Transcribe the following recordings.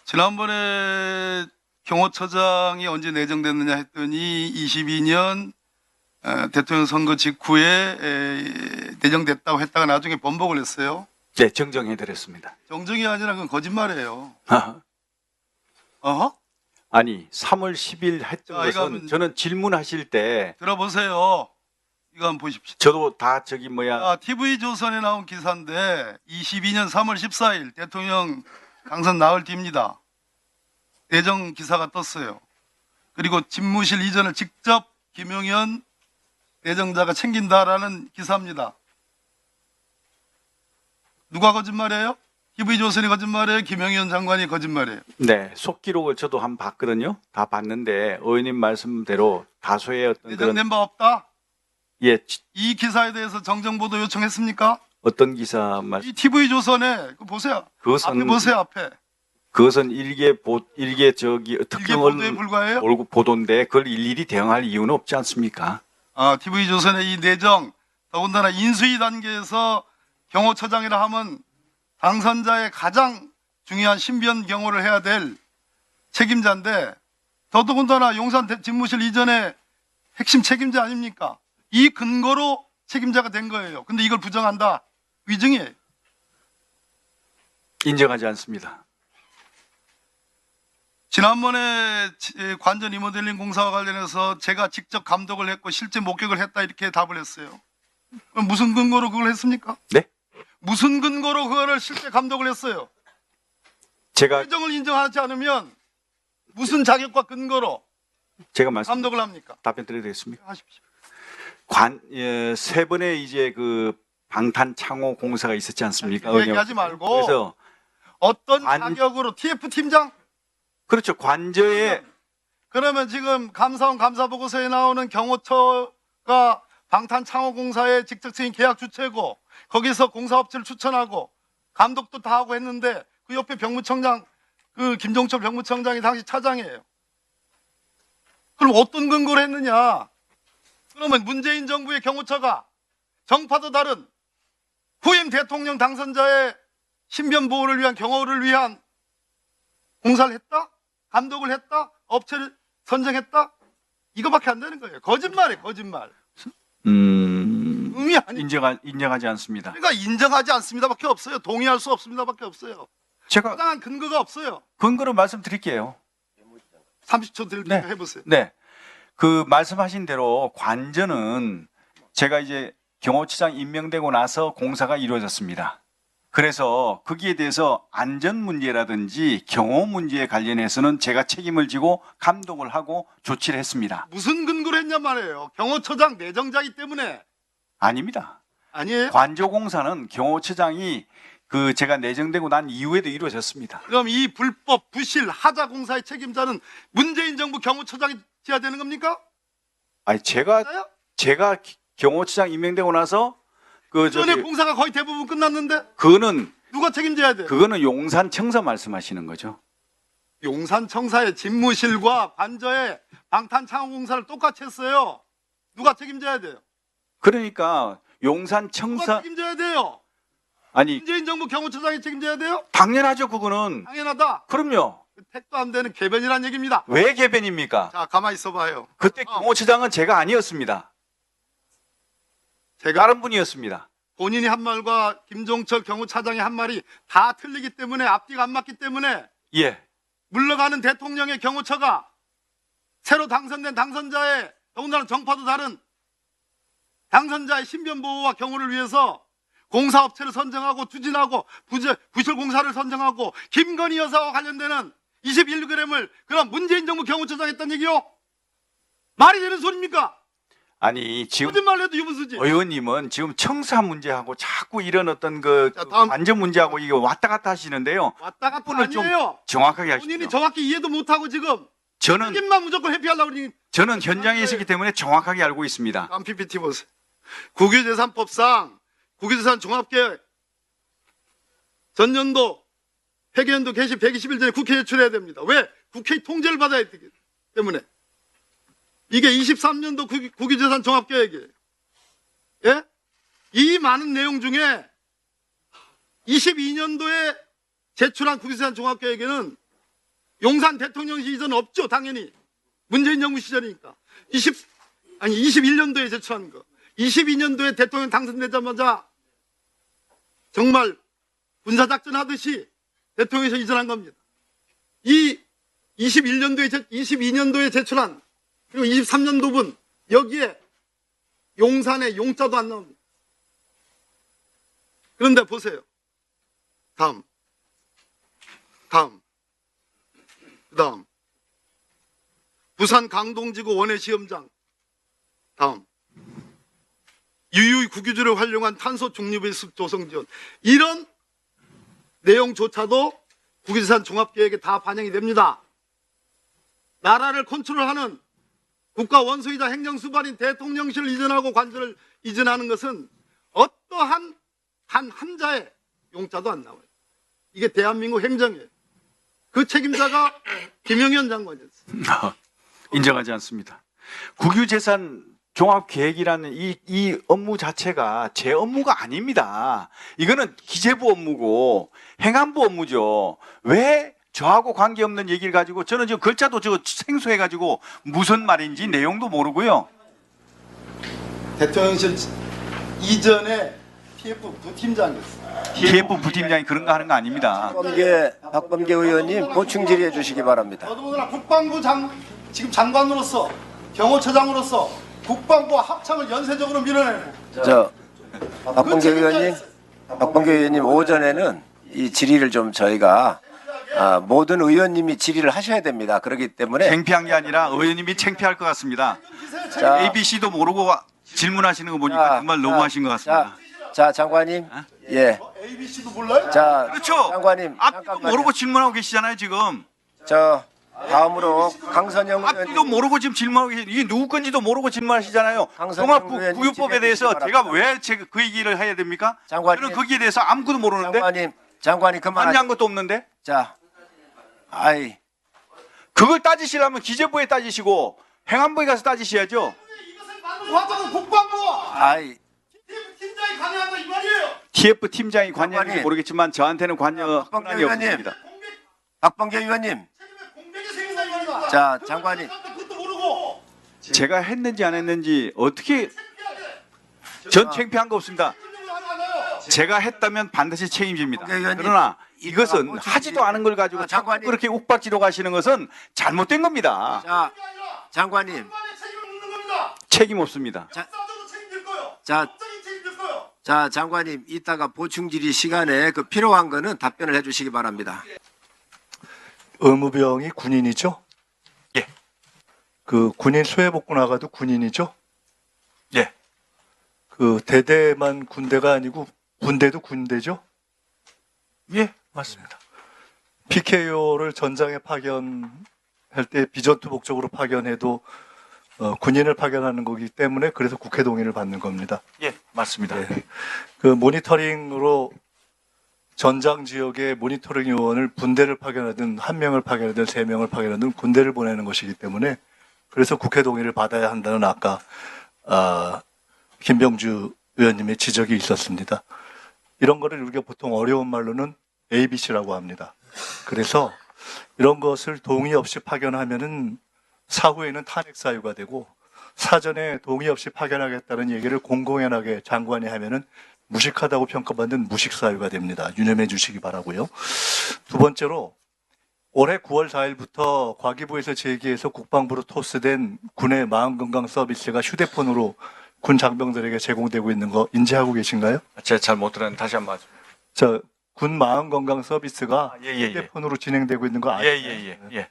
지난번에 경호처장이 언제 내정됐느냐 했더니 22년 대통령 선거 직후에 내정됐다고 했다가 나중에 번복을 했어요. 네, 정정해드렸습니다. 정정이 아니라 그건 거짓말이에요. 아니, 3월 10일 했던 자, 이거 것은 한번 저는 질문하실 때 들어보세요. 이거 한번 보십시오. 저도 다 TV조선에 나온 기사인데 22년 3월 14일 대통령 당선 나흘 뒤입니다. 내정 기사가 떴어요. 그리고 집무실 이전을 직접 김용현 내정자가 챙긴다라는 기사입니다. 누가 거짓말이에요? TV조선이 거짓말이에요? 김용현 장관이 거짓말이에요? 네, 속기록을 저도 한번 봤거든요. 다 봤는데 의원님 말씀대로 다소의 어떤 내정된 바 없다? 예, 이 기사에 대해서 정정보도 요청했습니까? 어떤 기사 말씀? 이 TV조선에 그거 보세요. 앞에 보세요, 앞에. 그것은 일개 이게 특정 보도에 불과해요? 보도인데 그걸 일일이 대응할 이유는 없지 않습니까? TV조선의 이 내정, 더군다나 인수위 단계에서 경호처장이라 하면 당선자의 가장 중요한 신변 경호를 해야 될 책임자인데 더더군다나 용산 집무실 이전에 핵심 책임자 아닙니까? 이 근거로 책임자가 된 거예요. 근데 이걸 부정한다. 위증이에요. 인정하지 않습니다. 지난번에 관전 리모델링 공사와 관련해서 제가 직접 감독을 했고 실제 목격을 했다 이렇게 답을 했어요. 그럼 무슨 근거로 그걸 했습니까? 네? 무슨 근거로 그거를 실제 감독을 했어요? 제가 내정을 인정하지 않으면 무슨 자격과 근거로 감독을 합니까? 답변 드리겠습니다. 하십시오. 세 번의 이제 그 방탄 창호 공사가 있었지 않습니까? 얘기하지 말고 그래서 어떤 자격으로 TF 팀장? 그렇죠. 관저에 그러면 지금 감사원 감사 보고서에 나오는 경호처가 방탄 창호 공사의 직접적인 계약 주체고 거기서 공사업체를 추천하고 감독도 다 하고 했는데 그 옆에 병무청장 그 김종철 병무청장이 당시 차장이에요. 그럼 어떤 근거로 했느냐? 그러면 문재인 정부의 경호처가 정파도 다른 후임 대통령 당선자의 신변 보호를 위한 경호를 위한 공사를 했다? 감독을 했다? 업체를 선정했다? 이거밖에 안 되는 거예요. 거짓말이에요, 거짓말. 의미 아니. 인정하지 않습니다. 그러니까 인정하지 않습니다밖에 없어요. 동의할 수 없습니다밖에 없어요. 제가 타당한 근거가 없어요. 근거로 말씀드릴게요. 30초 드릴 테니까 네. 해보세요. 네. 그 말씀하신 대로 관저는 제가 이제 경호처장 임명되고 나서 공사가 이루어졌습니다. 그래서 거기에 대해서 안전 문제라든지 경호 문제에 관련해서는 제가 책임을 지고 감독을 하고 조치를 했습니다. 무슨 근거로 했냐 말이에요. 경호처장 내정자이기 때문에. 아닙니다. 아니에요? 관저 공사는 경호처장이 그 제가 내정되고 난 이후에도 이루어졌습니다. 그럼 이 불법 부실 하자 공사의 책임자는 문재인 정부 경호처장이 돼야 되는 겁니까? 아니 제가 경호처장 임명되고 나서 전에 공사가 거의 대부분 끝났는데 그거는 누가 책임져야 돼요? 그거는 용산청사 말씀하시는 거죠. 용산청사의 집무실과 관저의 방탄창호공사를 똑같이 했어요. 누가 책임져야 돼요? 그러니까 누가 용산청사 책임져야 돼요? 아니 문재인 정부 경호처장이 책임져야 돼요? 당연하죠. 그거는 당연하다. 그럼요. 택도 안 되는 개변이라는 얘기입니다. 왜 개변입니까? 자, 가만히 있어봐요. 그때 경호처장은 제가 아니었습니다. 제가 다른 분이었습니다. 본인이 한 말과 김종철 경호차장이 한 말이 다 틀리기 때문에 앞뒤가 안 맞기 때문에 예. 물러가는 대통령의 경호처가 새로 당선된 당선자의 더군다나 정파도 다른 당선자의 신변 보호와 경호를 위해서 공사업체를 선정하고 추진하고 부실 공사를 선정하고 김건희 여사와 관련되는 21g을 그럼 문재인 정부 경호처장이 했던 얘기요? 말이 되는 소리입니까? 아니 지금 거짓말 해도 유분수지. 의원님은 지금 청사 문제하고 자꾸 이런 어떤 그 자, 다음. 관저 문제하고 이거 왔다 갔다 하시는데요. 왔다 갔다 분을 좀 아니에요. 정확하게 본인이 하십시오. 정확히 이해도 못하고 지금 저는 책임만 무조건 회피하려고 그러니 저는 현장에 있었기 때문에 정확하게 알고 있습니다. 다음 PPT 보세요. 국유재산법상 국유재산 종합계획 전년도 회계연도 개시 120일 전에 국회에 제출해야 됩니다. 왜? 국회의 통제를 받아야 되기 때문에. 이게 23년도 국유재산 종합계획이에요. 예? 이 많은 내용 중에 22년도에 제출한 국유재산 종합계획에는 용산 대통령실 이전 없죠, 당연히. 문재인 정부 시절이니까. 21년도에 제출한 거. 22년도에 대통령 당선되자마자 정말 군사작전 하듯이 대통령실 이전한 겁니다. 이 22년도에 제출한 그리고 23년도분 여기에 용산에 용자도 안 나옵니다. 그런데 보세요. 다음. 그다음. 부산 강동지구 원해시험장. 다음. 유유히 국유지를 활용한 탄소 중립의 숲 조성 지원. 이런 내용조차도 국유재산 종합계획에 다 반영이 됩니다. 나라를 컨트롤하는 국가 원수이자 행정수반인 대통령실을 이전하고 관저를 이전하는 것은 어떠한 한 한자의 용자도 안 나와요. 이게 대한민국 행정이에요. 그 책임자가 김영현 장관이었어요. 인정하지 않습니다. 국유재산 종합계획이라는 이 업무 자체가 제 업무가 아닙니다. 이거는 기재부 업무고 행안부 업무죠. 왜 저하고 관계없는 얘기를 가지고 저는 지금 글자도 저 생소해가지고 무슨 말인지 내용도 모르고요. 대통령실 이전에 TF 부팀장이었어요. TF 부팀장이 그런 거 하는 거 아닙니다. 박범계 의원님 보충 질의해 주시기 바랍니다. 더더군다나 국방부 지금 장관으로서 경호처장으로서 국방부와 합참을 연쇄적으로 밀어내는 박범계 의원님 오전에는 이 질의를 좀 저희가 모든 의원님이 질의를 하셔야 됩니다. 그렇기 때문에 창피한 게 아니라 의원님이 창피할 것 같습니다. 자, ABC도 모르고 질문하시는 거 보니까 정말 너무하신 것 같습니다. 자, 장관님, 예, ABC도 몰라요? 자, 그렇죠. 장관님, 앞도 잠깐만요. 모르고 질문하고 계시잖아요 지금. 다음으로 강선영 앞뒤도 의원님. 모르고 지금 질문하고 계시. 이게 누구 건지도 모르고 질문하시잖아요. 강선영 의원님 종합구유법에 질의해 대해서 주시기 제가 바랍니다. 왜 제가 그 얘기를 해야 됩니까? 장관님. 저는 거기에 대해서 아무것도 모르는데 장관님 그만하세요. 관여한 것도 없는데 자, 그걸 따지시려면 기재부에 따지시고 행안부에 가서 따지셔야죠. 이것을 만들어 왔다는 국방부와 팀장이 관여한다 이 말이에요. TF 팀장이 관여하는지 장관님. 모르겠지만 저한테는 관여 박범계 권한이 의원님. 없습니다. 박범계 의원님, 공백이 생긴다 이 말이야. 자, 장관님. 그것도 모르고 제가 했는지 안 했는지 어떻게 전 창피한 거 없습니다. 제가 했다면 반드시 책임집니다. 박범계 의원님. 그러나 이것은 보충 하지도 질의. 않은 걸 가지고 자꾸 장관님. 그렇게 욱박지로 가시는 것은 잘못된 겁니다. 자, 장관님, 국방의 책임을 묻는 겁니다. 책임 없습니다. 역사적으로 책임질 거요. 자, 법적인 책임질 거요. 자, 장관님, 이따가 보충 질의 시간에 그 필요한 거는 답변을 해주시기 바랍니다. 의무병이 군인이죠? 예. 그 군인 소외복구 나가도 군인이죠? 예. 그 대대만 군대가 아니고 군대도 군대죠? 예, 맞습니다. PKO를 전장에 파견할 때 비전투 목적으로 파견해도 군인을 파견하는 거기 때문에 그래서 국회 동의를 받는 겁니다. 예, 맞습니다. 예. 그 모니터링으로 전장 지역에 모니터링 요원을 분대를 파견하든 한 명을 파견하든 세 명을 파견하든 군대를 보내는 것이기 때문에 그래서 국회 동의를 받아야 한다는 아까 김병주 의원님의 지적이 있었습니다. 이런 거를 우리가 보통 어려운 말로는 ABC라고 합니다. 그래서 이런 것을 동의 없이 파견하면은 사후에는 탄핵 사유가 되고 사전에 동의 없이 파견하겠다는 얘기를 공공연하게 장관이 하면은 무식하다고 평가받는 무식 사유가 됩니다. 유념해 주시기 바라고요. 두 번째로 올해 9월 4일부터 과기부에서 제기해서 국방부로 토스된 군의 마음건강 서비스가 휴대폰으로 군 장병들에게 제공되고 있는 거 인지하고 계신가요? 제가 잘 못 들었는데 다시 한번 말씀. 자, 군 마음건강 서비스가 예. 휴대폰으로 진행되고 있는 거 아시죠? 예.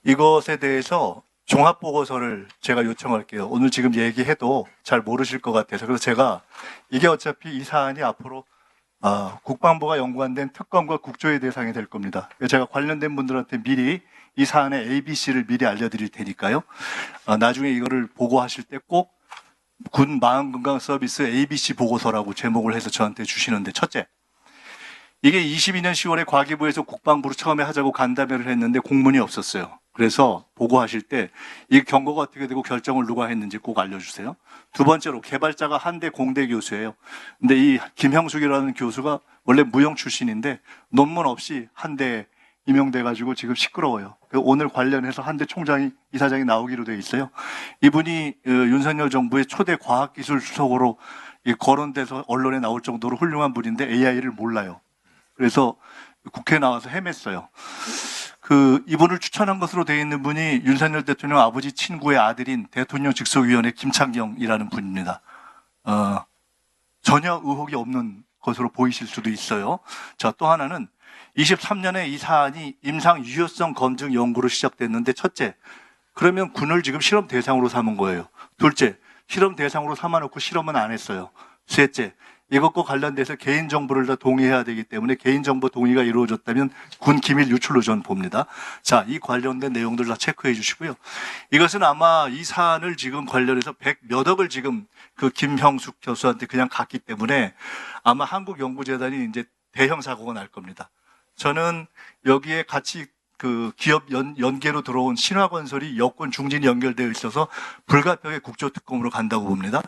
이것에 대해서 종합보고서를 제가 요청할게요. 오늘 지금 얘기해도 잘 모르실 것 같아서. 그래서 제가 이게 어차피 이 사안이 앞으로 국방부가 연관된 특검과 국조의 대상이 될 겁니다. 제가 관련된 분들한테 미리 이 사안의 ABC를 미리 알려드릴 테니까요. 나중에 이거를 보고하실 때 꼭 군 마음건강 서비스 ABC 보고서라고 제목을 해서 저한테 주시는데, 첫째, 이게 22년 10월에 과기부에서 국방부로 처음에 하자고 간담회를 했는데 공문이 없었어요. 그래서 보고하실 때 이 경고가 어떻게 되고 결정을 누가 했는지 꼭 알려주세요. 두 번째로 개발자가 한대 공대 교수예요. 근데 이 김형숙이라는 교수가 원래 무용 출신인데 논문 없이 한대 임용돼가지고 지금 시끄러워요. 오늘 관련해서 한대 총장이 이사장이 나오기로 돼 있어요. 이분이 윤석열 정부의 초대 과학기술 수석으로 거론돼서 언론에 나올 정도로 훌륭한 분인데 AI를 몰라요. 그래서 국회에 나와서 헤맸어요. 이분을 추천한 것으로 되어 있는 분이 윤석열 대통령 아버지 친구의 아들인 대통령 직속위원회 김창경이라는 분입니다. 전혀 의혹이 없는 것으로 보이실 수도 있어요. 자, 또 하나는 23년에 이 사안이 임상 유효성 검증 연구로 시작됐는데, 첫째, 그러면 군을 지금 실험 대상으로 삼은 거예요. 둘째, 실험 대상으로 삼아놓고 실험은 안 했어요. 셋째, 이것과 관련돼서 개인정보를 다 동의해야 되기 때문에 개인정보 동의가 이루어졌다면 군 기밀 유출로 저는 봅니다. 자, 이 관련된 내용들 다 체크해 주시고요. 이것은 아마 이 사안을 지금 관련해서 100몇 억을 지금 김형숙 교수한테 그냥 갔기 때문에 아마 한국연구재단이 이제 대형 사고가 날 겁니다. 저는 여기에 같이 기업 연계로 들어온 신화건설이 여권 중진이 연결되어 있어서 불가피하게 국조특검으로 간다고 봅니다.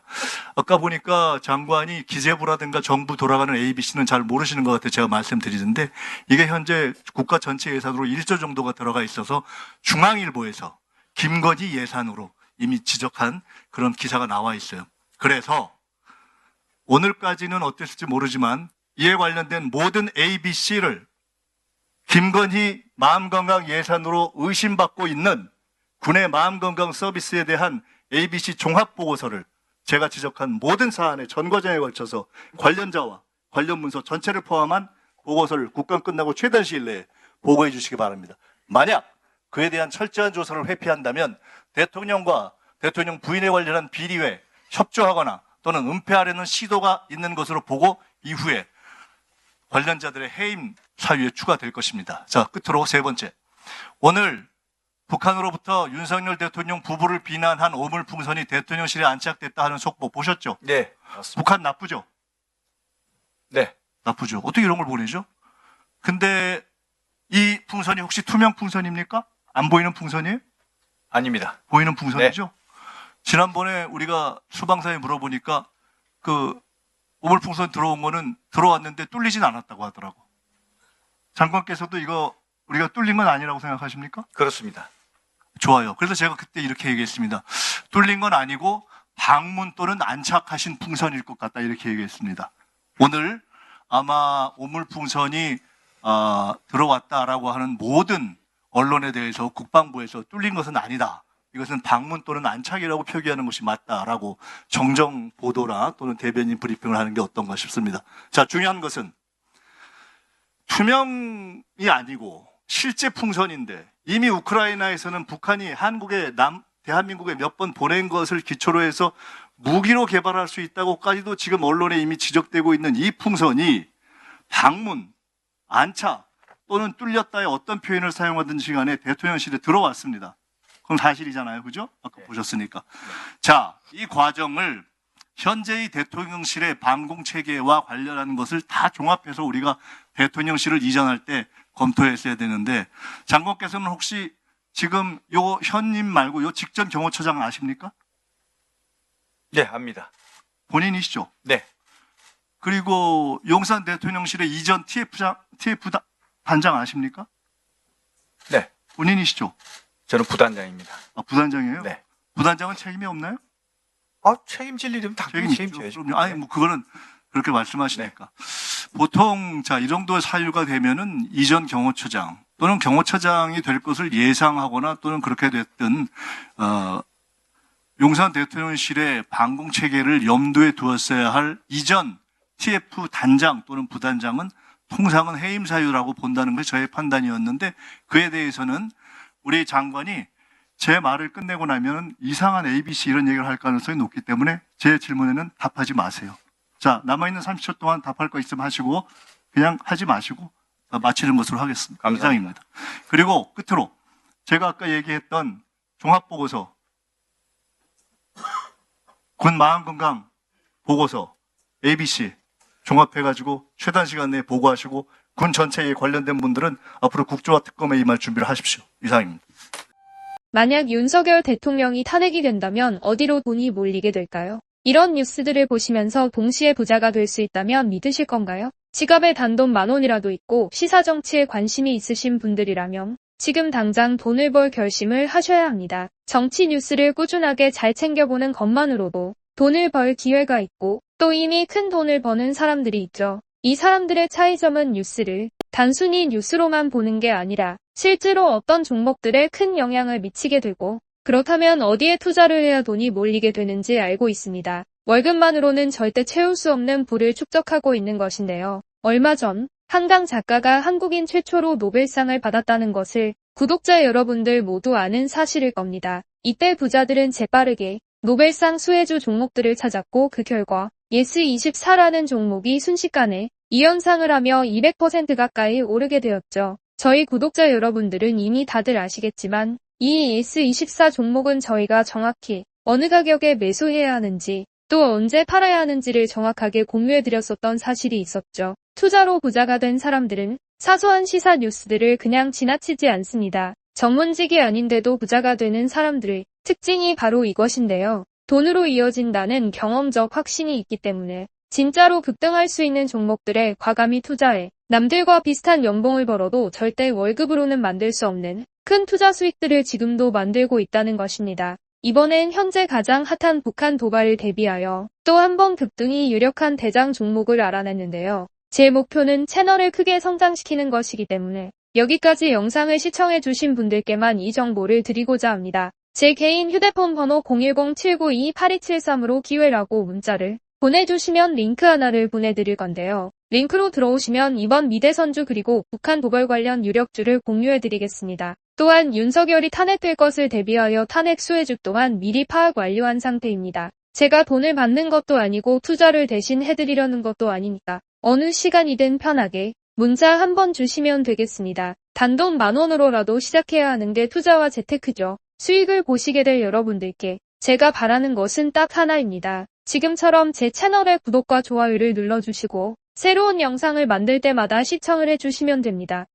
아까 보니까 장관이 기재부라든가 정부 돌아가는 ABC는 잘 모르시는 것 같아요. 제가 말씀드리는데 이게 현재 국가 전체 예산으로 1조 정도가 들어가 있어서 중앙일보에서 김건희 예산으로 이미 지적한 그런 기사가 나와 있어요. 그래서 오늘까지는 어땠을지 모르지만 이에 관련된 모든 ABC를 김건희 마음건강 예산으로 의심받고 있는 군의 마음건강 서비스에 대한 ABC 종합보고서를 제가 지적한 모든 사안의 전 과정에 걸쳐서 관련자와 관련 문서 전체를 포함한 보고서를 국감 끝나고 최단 시일 내에 보고해 주시기 바랍니다. 만약 그에 대한 철저한 조사를 회피한다면 대통령과 대통령 부인에 관련한 비리에 협조하거나 또는 은폐하려는 시도가 있는 것으로 보고 이후에 관련자들의 해임 사유에 추가될 것입니다. 자, 끝으로 세 번째. 오늘 북한으로부터 윤석열 대통령 부부를 비난한 오물풍선이 대통령실에 안착됐다 하는 속보 보셨죠? 네, 맞습니다. 북한 나쁘죠? 네. 나쁘죠. 어떻게 이런 걸 보내죠? 근데 이 풍선이 혹시 투명 풍선입니까? 안 보이는 풍선이에요? 아닙니다. 보이는 풍선이죠? 지난번에 우리가 수방사에 물어보니까 오물풍선 들어온 거는 들어왔는데 뚫리진 않았다고 하더라고. 장관께서도 이거 우리가 뚫린 건 아니라고 생각하십니까? 그렇습니다. 좋아요. 그래서 제가 그때 이렇게 얘기했습니다. 뚫린 건 아니고 방문 또는 안착하신 풍선일 것 같다 이렇게 얘기했습니다. 오늘 아마 오물풍선이 들어왔다라고 하는 모든 언론에 대해서 국방부에서 뚫린 것은 아니다. 이것은 방문 또는 안착이라고 표기하는 것이 맞다라고 정정 보도나 또는 대변인 브리핑을 하는 게 어떤가 싶습니다. 자, 중요한 것은 투명이 아니고 실제 풍선인데 이미 우크라이나에서는 북한이 대한민국에 몇 번 보낸 것을 기초로 해서 무기로 개발할 수 있다고까지도 지금 언론에 이미 지적되고 있는 이 풍선이 방문, 안착 또는 뚫렸다의 어떤 표현을 사용하든지 간에 대통령실에 들어왔습니다. 그건 사실이잖아요. 그죠? 아까 보셨으니까. 자, 이 과정을 현재의 대통령실의 방공체계와 관련한 것을 다 종합해서 우리가 대통령실을 이전할 때 검토했어야 되는데, 장관께서는 혹시 지금 요 현님 말고 요 직전 경호처장 아십니까? 네, 압니다. 본인이시죠? 네. 그리고 용산 대통령실의 이전 TF 단장 아십니까? 네. 본인이시죠? 저는 부단장입니다. 아, 부단장이에요? 네. 부단장은 책임이 없나요? 책임질 일이면 당연히 책임져야죠. 그럼요. 아니, 그거는 그렇게 말씀하시니까. 보통, 이 정도의 사유가 되면은 이전 경호처장 또는 경호처장이 될 것을 예상하거나 또는 그렇게 됐든, 용산 대통령실의 방공체계를 염두에 두었어야 할 이전 TF 단장 또는 부단장은 통상은 해임 사유라고 본다는 것이 저의 판단이었는데, 그에 대해서는 우리 장관이 제 말을 끝내고 나면 이상한 ABC 이런 얘기를 할 가능성이 높기 때문에 제 질문에는 답하지 마세요. 자, 남아있는 30초 동안 답할 거 있으면 하시고 그냥 하지 마시고 마치는 것으로 하겠습니다. 감사합니다. 이상입니다. 그리고 끝으로 제가 아까 얘기했던 종합보고서, 군 마음건강 보고서 ABC 종합해가지고 최단 시간 내에 보고하시고 군 전체에 관련된 분들은 앞으로 국조와 특검에 임할 준비를 하십시오. 이상입니다. 만약 윤석열 대통령이 탄핵이 된다면 어디로 돈이 몰리게 될까요? 이런 뉴스들을 보시면서 동시에 부자가 될 수 있다면 믿으실 건가요? 지갑에 단돈 10,000원이라도 있고 시사정치에 관심이 있으신 분들이라면 지금 당장 돈을 벌 결심을 하셔야 합니다. 정치 뉴스를 꾸준하게 잘 챙겨보는 것만으로도 돈을 벌 기회가 있고 또 이미 큰 돈을 버는 사람들이 있죠. 이 사람들의 차이점은 뉴스를 단순히 뉴스로만 보는 게 아니라 실제로 어떤 종목들에 큰 영향을 미치게 되고 그렇다면 어디에 투자를 해야 돈이 몰리게 되는지 알고 있습니다. 월급만으로는 절대 채울 수 없는 부를 축적하고 있는 것인데요. 얼마 전 한강 작가가 한국인 최초로 노벨상을 받았다는 것을 구독자 여러분들 모두 아는 사실일 겁니다. 이때 부자들은 재빠르게 노벨상 수혜주 종목들을 찾았고 그 결과 예스24라는 종목이 순식간에 2연상을 하며 200% 가까이 오르게 되었죠. 저희 구독자 여러분들은 이미 다들 아시겠지만 이 예스24 종목은 저희가 정확히 어느 가격에 매수해야 하는지 또 언제 팔아야 하는지를 정확하게 공유해드렸었던 사실이 있었죠. 투자로 부자가 된 사람들은 사소한 시사 뉴스들을 그냥 지나치지 않습니다. 전문직이 아닌데도 부자가 되는 사람들의 특징이 바로 이것인데요. 돈으로 이어진다는 경험적 확신이 있기 때문에 진짜로 급등할 수 있는 종목들에 과감히 투자해 남들과 비슷한 연봉을 벌어도 절대 월급으로는 만들 수 없는 큰 투자 수익들을 지금도 만들고 있다는 것입니다. 이번엔 현재 가장 핫한 북한 도발을 대비하여 또 한 번 급등이 유력한 대장 종목을 알아냈는데요. 제 목표는 채널을 크게 성장시키는 것이기 때문에 여기까지 영상을 시청해주신 분들께만 이 정보를 드리고자 합니다. 제 개인 휴대폰 번호 010-792-8273으로 기회라고 문자를 보내주시면 링크 하나를 보내드릴 건데요. 링크로 들어오시면 이번 미대선주 그리고 북한 도발 관련 유력주를 공유해드리겠습니다. 또한 윤석열이 탄핵될 것을 대비하여 탄핵 수혜주 또한 미리 파악 완료한 상태입니다. 제가 돈을 받는 것도 아니고 투자를 대신 해드리려는 것도 아니니까 어느 시간이든 편하게 문자 한번 주시면 되겠습니다. 단돈 10,000원으로라도 시작해야 하는 게 투자와 재테크죠. 수익을 보시게 될 여러분들께 제가 바라는 것은 딱 하나입니다. 지금처럼 제 채널의 구독과 좋아요를 눌러주시고 새로운 영상을 만들 때마다 시청을 해주시면 됩니다.